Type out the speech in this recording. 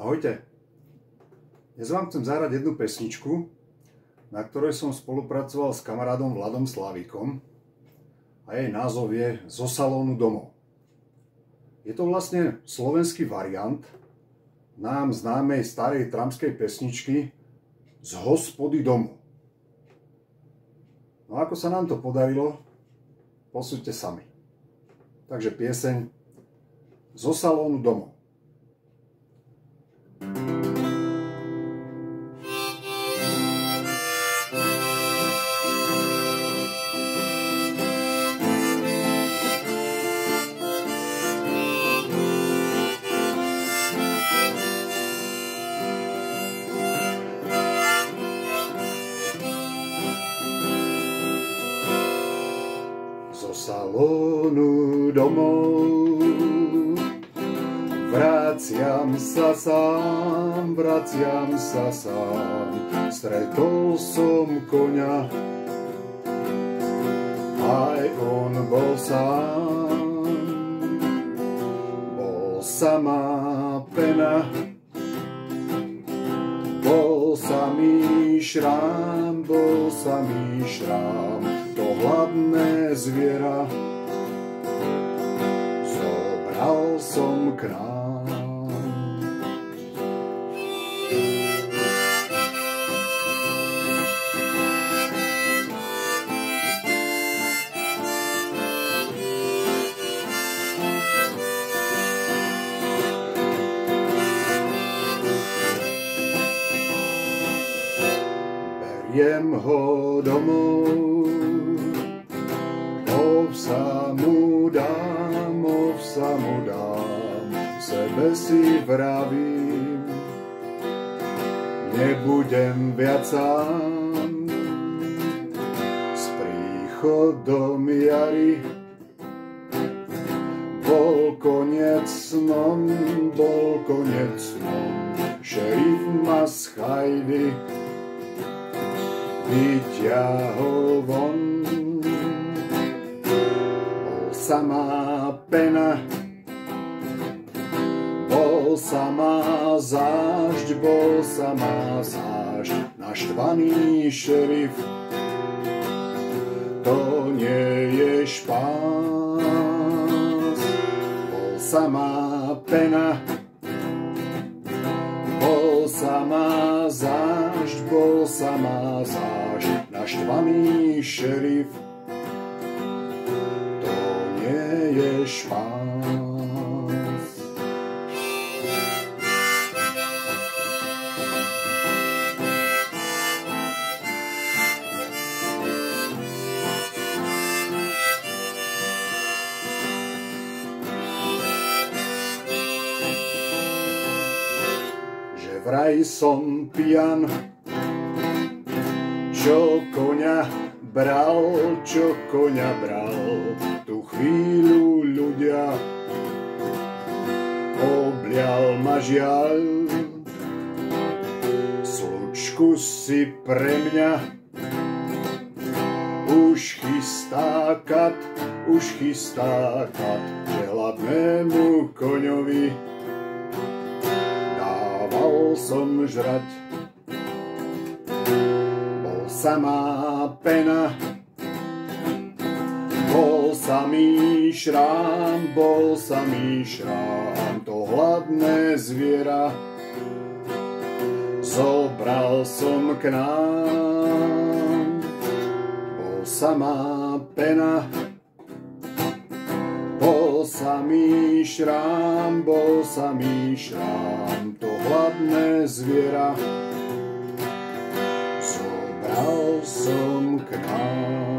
Ahojte, dnes vám chcem zahrať jednu pesničku, na ktorej som spolupracoval s kamarádom Vladom Slavíkom a jej názov je Zo salónu domov. Je to vlastne slovenský variant nám známej starej tramskej pesničky Z hospody domov. No ako sa nám to podarilo, posúďte sami. Takže pieseň Zo salónu domov. Zo salónu domov vraciam sa sám, stretol som koňa, aj on bol sám, bol samá pena, bol samý šrám, to hladné zviera zobral som k nám. Beriem ho domov, ovsa mu dám, sebe si vravím, nebudem viac sám. S príchodom jary bol koniec snom, šerif ma z chajdy vyťahol von. Bol samá pena, bol samá zášť, naštvaný šerif, to nie je špás. Bol samá pena, bol samá zášť, naštvaný šerif, to nie je špás. Vraj som pijan, čo koňa bral, tú chvíľu ľudia oblial ma žiaľ. Slučku si pre mňa už chystá kat, že hladnému koňovi dával som žrať. Bol samá pena, bol samý šrám, to hladné zviera zobral som k nám. Bol samá pena, bol samý šrám, to hladné zviera zobral som k nám.